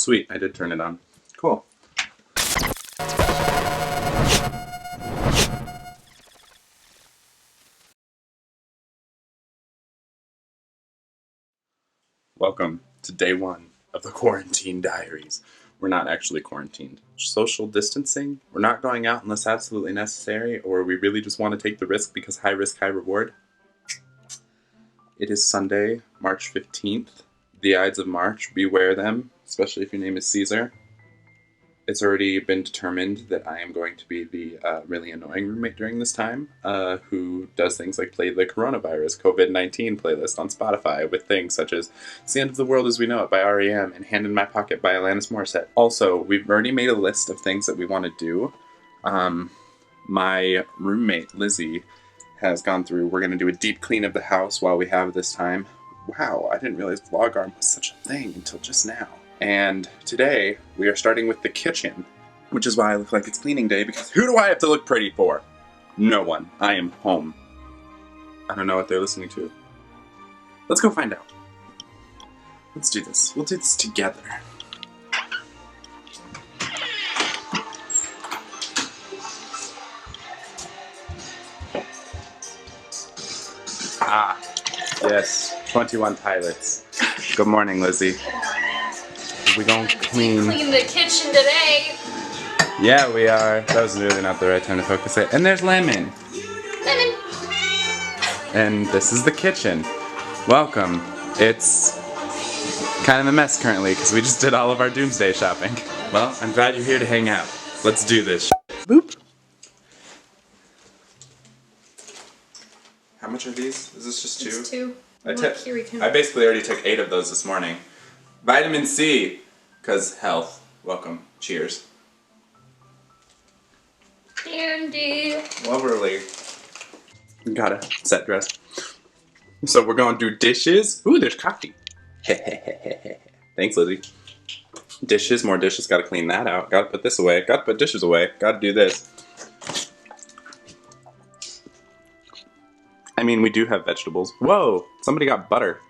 Sweet, I did turn it on. Cool. Welcome to day one of the Quarantine Diaries. We're not actually quarantined. Social distancing. We're not going out unless absolutely necessary, or we really just want to take the risk because high risk, high reward. It is Sunday, March 15th. The Ides of March, beware them, especially if your name is Caesar. It's already been determined that I am going to be the really annoying roommate during this time, who does things like play the coronavirus COVID-19 playlist on Spotify with things such as It's the End of the World as We Know It by R.E.M. and Hand in My Pocket by Alanis Morissette. Also, we've already made a list of things that we want to do. My roommate, Lizzie, has gone through. We're going to do a deep clean of the house while we have this time. Wow, I didn't realize vlog arm was such a thing until just now. And today, we are starting with the kitchen, which is why I look like it's cleaning day, because who do I have to look pretty for? No one. I am home. I don't know what they're listening to. Let's go find out. Let's do this. We'll do this together. Ah, yes, 21 Pilots. Good morning, Lizzie. We gonna clean the kitchen today. Yeah, we are. That was really not the right time to focus it. And there's Lemon. Lemon. And this is the kitchen. Welcome. It's kind of a mess currently because we just did all of our doomsday shopping. Well, I'm glad you're here to hang out. Let's do this. Boop. How much are these? Is this just two? It's two. I basically already took 8 of those this morning. Vitamin C, because health. Welcome. Cheers. Dandy. Lovely. Got a set dress. So we're going to do dishes. Ooh, there's coffee. Thanks, Lizzie. Dishes, more dishes. Gotta clean that out. Gotta put this away. Gotta put dishes away. Gotta do this. I mean, we do have vegetables. Whoa! Somebody got butter.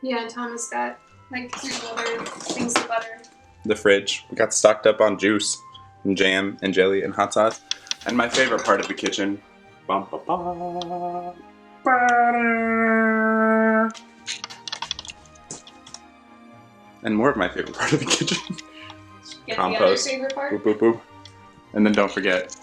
Yeah, Thomas got like 3 other things of butter. The fridge. We got stocked up on juice and jam and jelly and hot sauce. And my favorite part of the kitchen. Bum, ba, ba, butter. And more of my favorite part of the kitchen. Get Compost. The other favorite part? Boop, boop, boop. And then don't forget.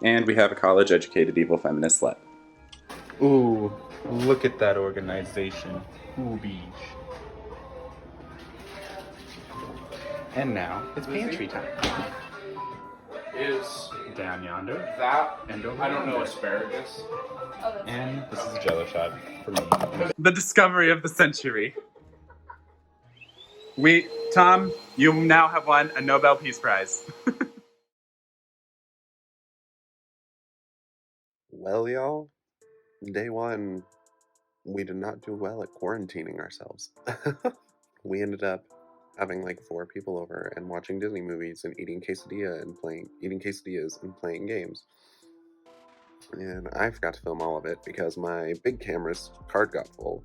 And we have a college-educated evil feminist slut. Ooh, look at that organization. Hobbies. And now it's pantry time. Is Down yonder. that, And over I don't know, yonder. asparagus? Oh, that's And this is a Jello shot for me. The discovery of the century. Tom, you now have won a Nobel Peace Prize. Well, y'all, day one, we did not do well at quarantining ourselves. We ended up having like 4 people over and watching Disney movies and eating quesadillas and playing games. And I forgot to film all of it because my big camera's card got full.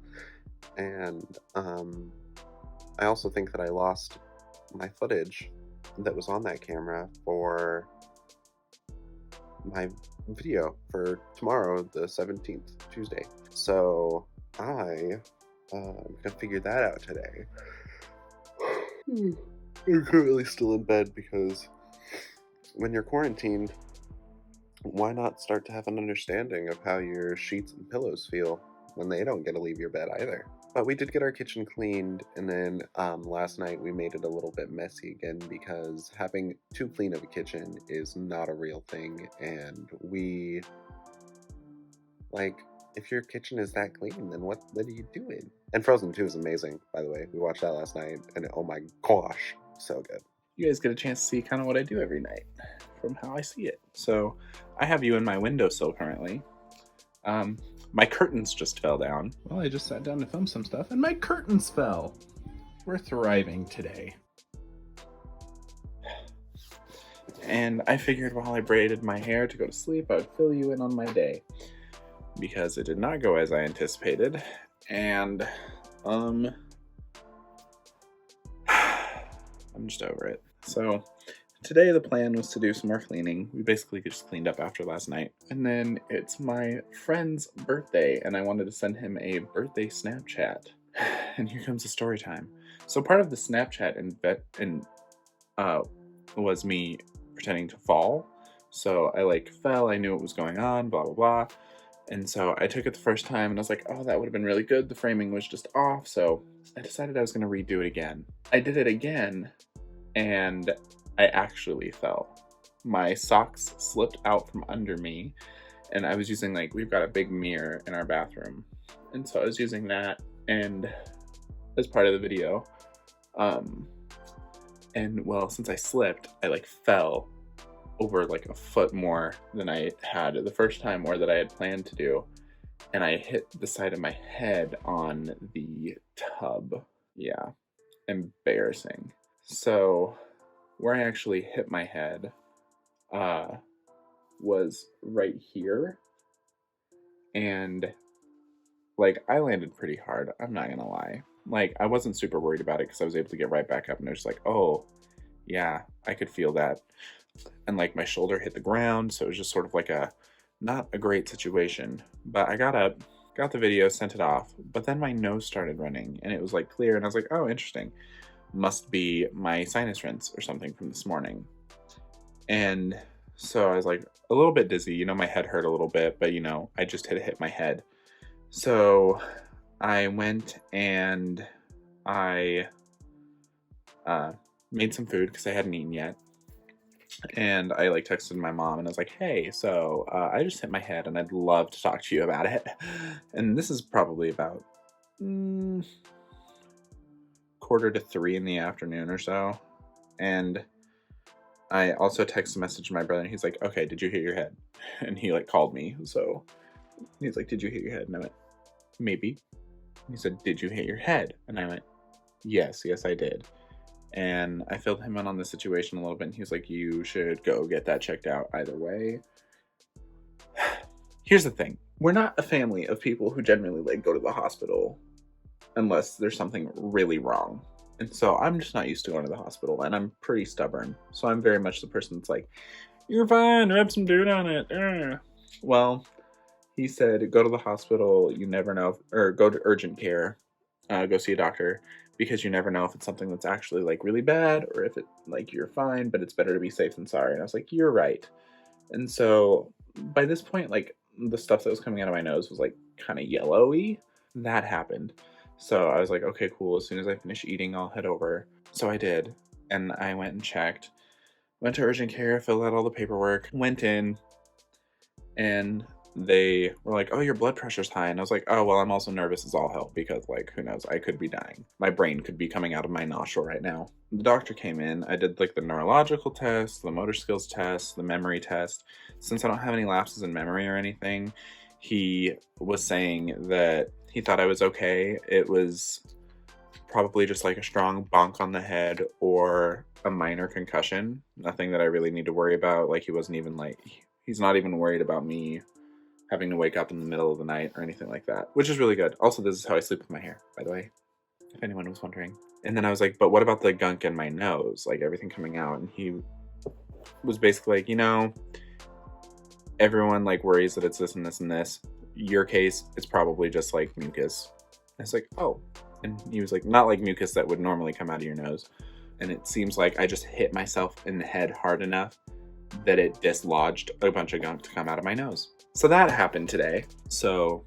And I also think that I lost my footage that was on that camera for my video for tomorrow, the 17th, Tuesday. So I gonna figure that out today. I'm currently still in bed because when you're quarantined, why not start to have an understanding of how your sheets and pillows feel when they don't get to leave your bed either? But we did get our kitchen cleaned, and then last night we made it a little bit messy again because having too clean of a kitchen is not a real thing, and we, like, if your kitchen is that clean, then what are you doing? And Frozen 2 is amazing, by the way. We watched that last night, and oh my gosh, so good. You guys get a chance to see kind of what I do every night from how I see it. So I have you in my windowsill currently. My curtains just fell down. Well, I just sat down to film some stuff and my curtains fell. We're thriving today. And I figured while I braided my hair to go to sleep, I would fill you in on my day. Because it did not go as I anticipated. And, I'm just over it. So, today the plan was to do some more cleaning. We basically just cleaned up after last night. And then it's my friend's birthday, and I wanted to send him a birthday Snapchat. And here comes the story time. So part of the Snapchat was me pretending to fall. So I fell, I knew what was going on, blah, blah, blah. And so I took it the first time and I was like, oh, that would have been really good. The framing was just off. So I decided I was going to redo it again. I did it again and I actually fell. My socks slipped out from under me and I was using we've got a big mirror in our bathroom. And so I was using that and as part of the video. And well, since I slipped, I fell over a foot more than I had the first time or that I had planned to do. And I hit the side of my head on the tub. Yeah, embarrassing. So where I actually hit my head was right here. And I landed pretty hard, I'm not gonna lie. I wasn't super worried about it because I was able to get right back up and it was oh, yeah, I could feel that. And my shoulder hit the ground, so it was just sort of not a great situation. But I got up, got the video, sent it off, but then my nose started running and it was clear and I was oh, interesting. Must be my sinus rinse or something from this morning. And so I was a little bit dizzy, my head hurt a little bit, but I just hit my head. So I went and I made some food because I hadn't eaten yet. And I texted my mom and I was hey, so I just hit my head and I'd love to talk to you about it. And this is probably about 2:45 in the afternoon or so. And I also text a message to my brother and he's okay, did you hit your head? And he called me. So he's did you hit your head? And I went, maybe. He said, did you hit your head? And I went, yes, I did. And I filled him in on the situation a little bit. And he was you should go get that checked out either way. Here's the thing. We're not a family of people who generally go to the hospital unless there's something really wrong. And so I'm just not used to going to the hospital and I'm pretty stubborn. So I'm very much the person that's you're fine, rub some dirt on it. Well, he said, go to the hospital. You never know, or go to urgent care, go see a doctor. Because you never know if it's something that's actually really bad or if it you're fine, but it's better to be safe than sorry. And I was you're right. And so by this point, the stuff that was coming out of my nose was kind of yellowy. That happened. So I was okay, cool. As soon as I finish eating, I'll head over. So I did. And I went and checked, went to urgent care, filled out all the paperwork, went in and they were oh, your blood pressure's high. And I was oh, well, I'm also nervous as all hell because who knows, I could be dying. My brain could be coming out of my nostril right now. The doctor came in. I did the neurological test, the motor skills test, the memory test. Since I don't have any lapses in memory or anything, he was saying that he thought I was okay. It was probably just a strong bonk on the head or a minor concussion. Nothing that I really need to worry about. He wasn't even he's not even worried about me having to wake up in the middle of the night or anything like that, which is really good. Also, this is how I sleep with my hair, by the way, if anyone was wondering. And then I was but what about the gunk in my nose? Everything coming out. And he was basically everyone worries that it's this and this and this. Your case, it's probably just mucus. I was oh. And he was not mucus that would normally come out of your nose. And it seems I just hit myself in the head hard enough that it dislodged a bunch of gunk to come out of my nose. So that happened today. So,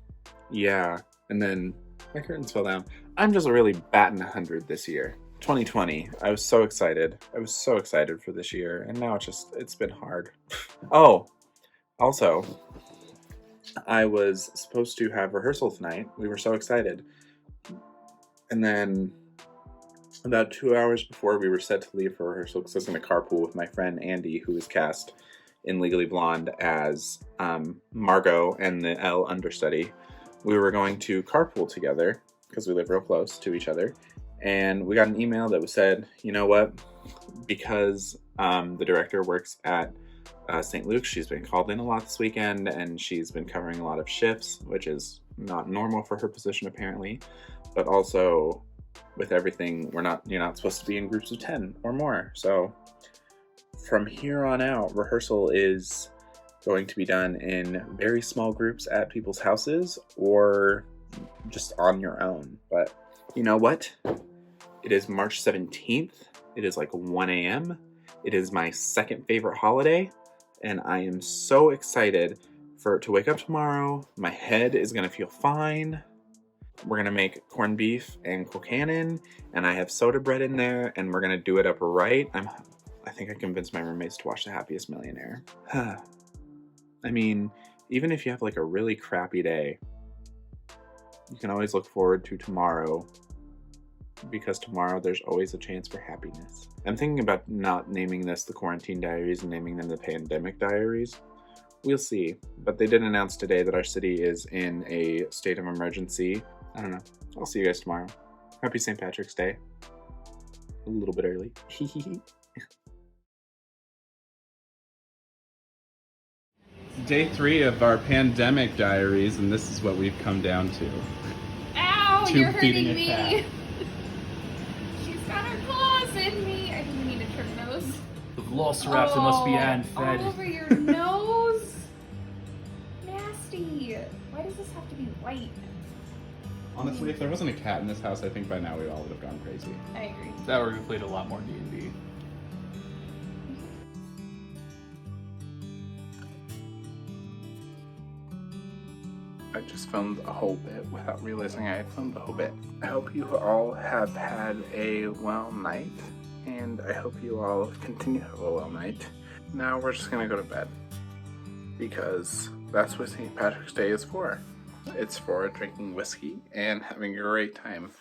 yeah. And then my curtains fell down. I'm just really batting 100 this year. 2020. I was so excited. I was so excited for this year. And now it's been hard. Oh, also, I was supposed to have rehearsal tonight. We were so excited. And then about 2 hours before we were set to leave for rehearsal, because I was going to carpool with my friend Andy, who was cast in Legally Blonde as Margot and the Elle understudy. We were going to carpool together because we live real close to each other. And we got an email that was said, you know what, because The director works at St. Luke's. She's been called in a lot this weekend, and she's been covering a lot of shifts, which is not normal for her position apparently. But also, with everything, you're not supposed to be in groups of 10 or more. So from here on out, rehearsal is going to be done in very small groups at people's houses or just on your own. But you know what? It is March 17th. It is like 1 a.m. It is my second favorite holiday, and I am so excited for it to wake up tomorrow. My head is going to feel fine. We're going to make corned beef and quincannon, and I have soda bread in there, and we're going to do it up right. I think I convinced my roommates to watch The Happiest Millionaire. I mean, even if you have like a really crappy day, you can always look forward to tomorrow, because tomorrow there's always a chance for happiness. I'm thinking about not naming this the Quarantine Diaries and naming them the Pandemic Diaries. We'll see. But they did announce today that our city is in a state of emergency. I don't know. I'll see you guys tomorrow. Happy St. Patrick's Day. A little bit early. Day 3 of our Pandemic Diaries, and this is what we've come down to. Ow, Tube you're feeding hurting a cat. me. She's got her claws in me. I think we need to trim those. The velociraptor must be hand-fed. All over your nose. Nasty. Why does this have to be white? Honestly, if there wasn't a cat in this house, I think by now we all would have gone crazy. I agree. That would have played a lot more D&D. I just filmed a whole bit without realizing I had filmed a whole bit. I hope you all have had a well night, and I hope you all continue to have a well night. Now we're just gonna go to bed, because that's what St. Patrick's Day is for. It's for drinking whiskey and having a great time.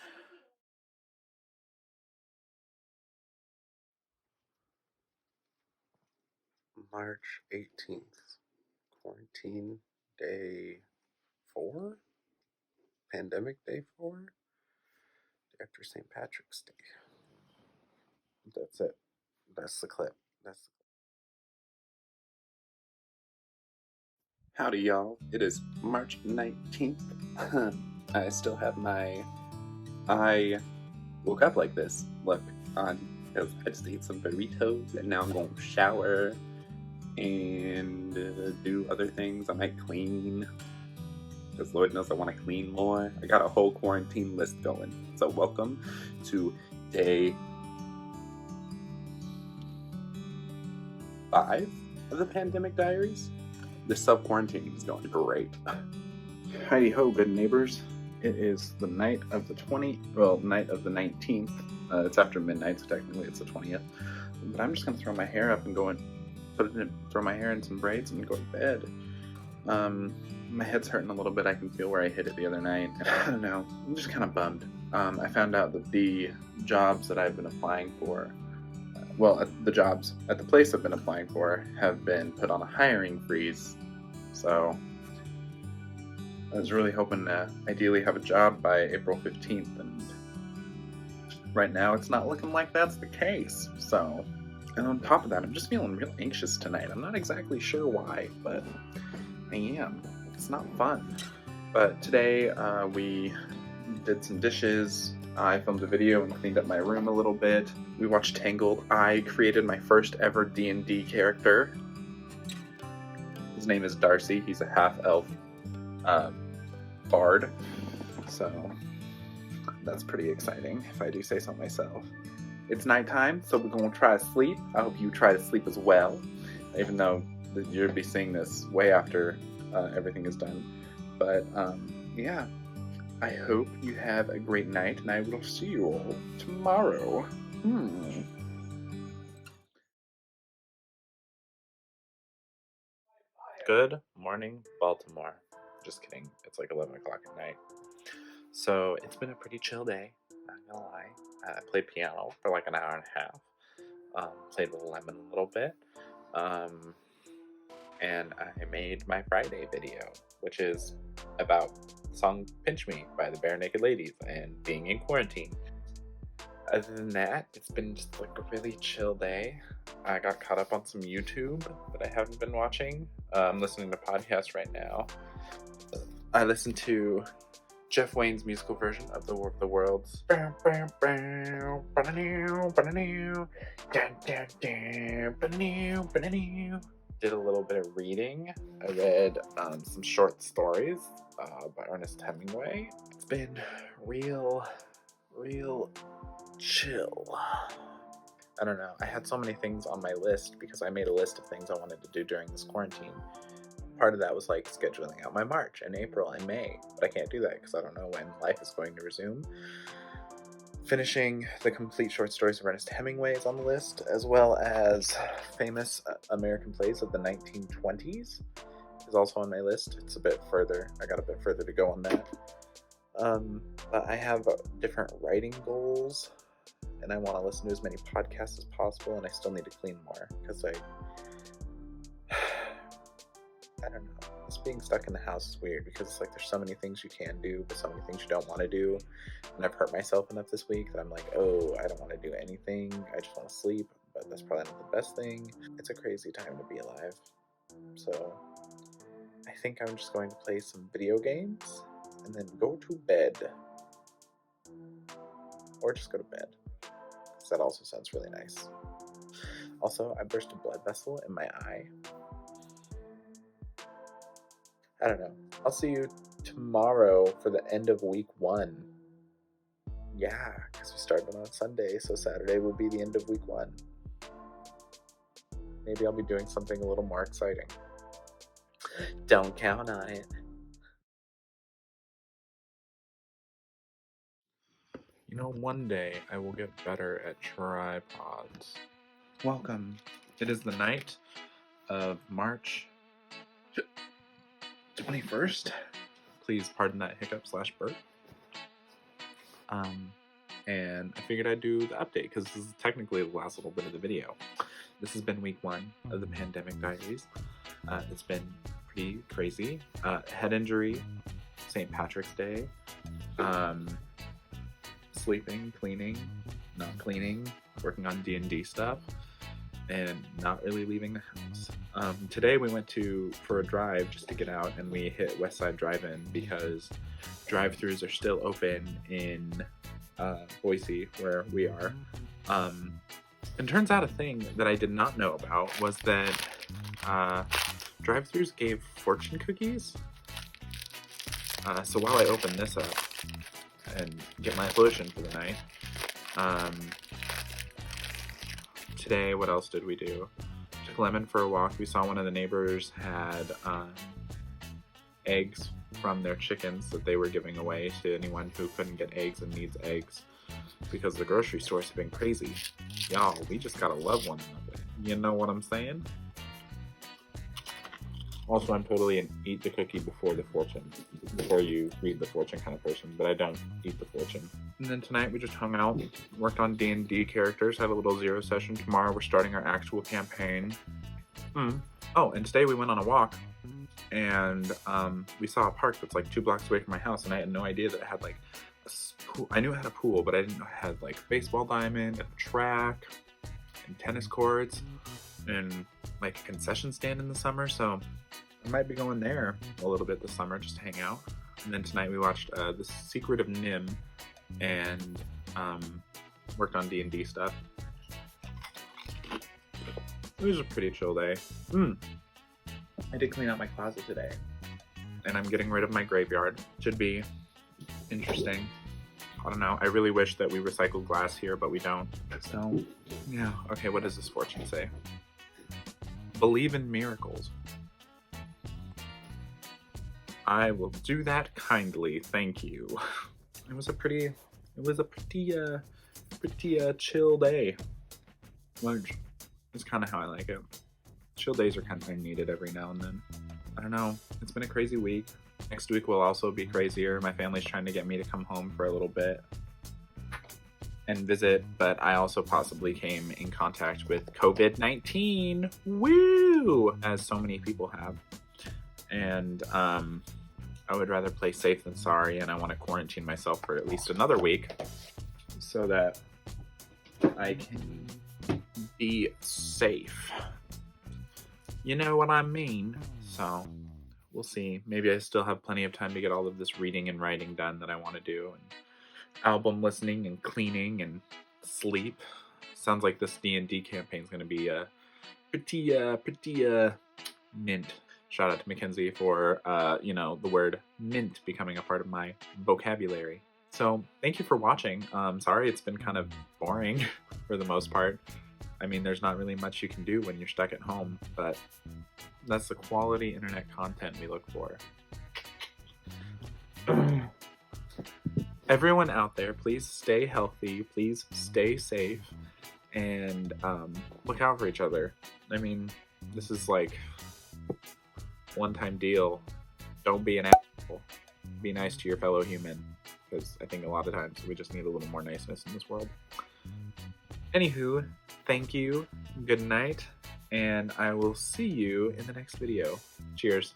March 18th, quarantine day 4? Pandemic day 4? Day after St. Patrick's Day. That's it. That's the clip. Howdy, y'all. It is March 19th. I still have I woke up like this. Look, I just ate some burritos, and now I'm going to shower and do other things. I might clean, because Lord knows I want to clean more. I got a whole quarantine list going. So welcome to day 5 of the Pandemic Diaries. The self-quarantining is going great. Heidi ho, good neighbors. It is the night of the 19th. It's after midnight, so technically it's the 20th. But I'm just gonna throw my hair up and throw my hair in some braids and go to bed. My head's hurting a little bit. I can feel where I hit it the other night. I don't know. I'm just kind of bummed. I found out that the jobs that I've been applying for, the jobs at the place I've been applying for have been put on a hiring freeze. So I was really hoping to ideally have a job by April 15th, and right now it's not looking like that's the case. So, and on top of that, I'm just feeling real anxious tonight. I'm not exactly sure why, but I am. It's not fun. But today we did some dishes. I filmed a video and cleaned up my room a little bit. We watched Tangled. I created my first ever D&D character. His name is Darcy. He's a half-elf bard. So that's pretty exciting, if I do say so myself. It's nighttime, so we're going to try to sleep. I hope you try to sleep as well, even though you'll be seeing this way after everything is done. But yeah. I hope you have a great night, and I will see you all tomorrow. Good morning, Baltimore. Just kidding. It's like 11 o'clock at night. So it's been a pretty chill day, not gonna lie. I played piano for like an hour and a half. Played with Lemon a little bit. And I made my Friday video, which is about the song Pinch Me by the Bare Naked Ladies and being in quarantine. Other than that, it's been just like a really chill day. I got caught up on some YouTube that I haven't been watching. I'm listening to podcasts right now. I listened to Jeff Wayne's musical version of The War of the Worlds. Did a little bit of reading. I read some short stories by Ernest Hemingway. It's been real chill. I don't know. I had so many things on my list because I made a list of things I wanted to do during this quarantine. Part of that was like scheduling out my March and April and May, but I can't do that because I don't know when life is going to resume. Finishing the complete short stories of Ernest Hemingway is on the list, as well as famous American plays of the 1920s is also on my list. It's a bit further. I got a bit further to go on that. But I have different writing goals, and I want to listen to as many podcasts as possible, and I still need to clean more because I don't know. Just being stuck in the house is weird because it's like there's so many things you can do, but so many things you don't want to do. And I've hurt myself enough this week that I'm like, oh, I don't want to do anything. I just want to sleep, but that's probably not the best thing. It's a crazy time to be alive. So I think I'm just going to play some video games and then go to bed. Or just go to bed. Because that also sounds really nice. Also, I burst a blood vessel in my eye. I don't know. I'll see you tomorrow for the end of week 1. Yeah, because we started on Sunday, so Saturday will be the end of week 1. Maybe I'll be doing something a little more exciting. Don't count on it. You know, one day I will get better at tripods. Welcome. It is the night of March 21st. Please pardon that hiccup/burp. And I figured I'd do the update because this is technically the last little bit of the video. This has been week 1 of the Pandemic Diaries. It's been pretty crazy. Head injury, St. Patrick's Day, sleeping, cleaning, not cleaning, working on D&D stuff, and not really leaving the house. Today we went for a drive just to get out, and we hit West Side Drive-In because drive-thrus are still open in Boise, where we are. And turns out a thing that I did not know about was that drive-thrus gave fortune cookies. So while I open this up and get my lotion for the night, today, what else did we do? Took Lemon for a walk. We saw one of the neighbors had eggs from their chickens that they were giving away to anyone who couldn't get eggs and needs eggs because the grocery stores have been crazy. Y'all, we just gotta love one another. You know what I'm saying? Also, I'm totally an eat the cookie before you read the fortune kind of person, but I don't eat the fortune. And then tonight we just hung out, worked on D&D characters, had a little zero session. Tomorrow we're starting our actual campaign. Oh, and today we went on a walk, and we saw a park that's like 2 blocks away from my house, and I had no idea that it had like I knew it had a pool, but I didn't know it had like a baseball diamond, a track, and tennis courts, and like a concession stand in the summer, so I might be going there a little bit this summer just to hang out. And then tonight we watched The Secret of Nim and worked on D&D stuff. It was a pretty chill day. I did clean out my closet today, and I'm getting rid of my graveyard. Should be interesting. I don't know. I really wish that we recycled glass here, but we don't. So, yeah. Okay, what does this fortune say? Believe in miracles. I will do that kindly, thank you. It was a pretty chill day. Which is kind of how I like it. Chill days are kind of needed every now and then. I don't know. It's been a crazy week. Next week will also be crazier. My family's trying to get me to come home for a little bit and visit, but I also possibly came in contact with COVID-19. Woo! As so many people have. And I would rather play safe than sorry, and I want to quarantine myself for at least another week so that I can be safe. You know what I mean? So, we'll see. Maybe I still have plenty of time to get all of this reading and writing done that I want to do, and album listening and cleaning and sleep. Sounds like this D&D campaign is going to be pretty mint. Shout out to Mackenzie for the word mint becoming a part of my vocabulary. So thank you for watching. Sorry it's been kind of boring for the most part. I mean, there's not really much you can do when you're stuck at home, but that's the quality internet content we look for. Everyone out there, please stay healthy, please stay safe, and look out for each other. I mean, this is like one-time deal. Don't be an asshole. Be nice to your fellow human, because I think a lot of times we just need a little more niceness in this world. Anywho, thank you, good night, and I will see you in the next video. Cheers.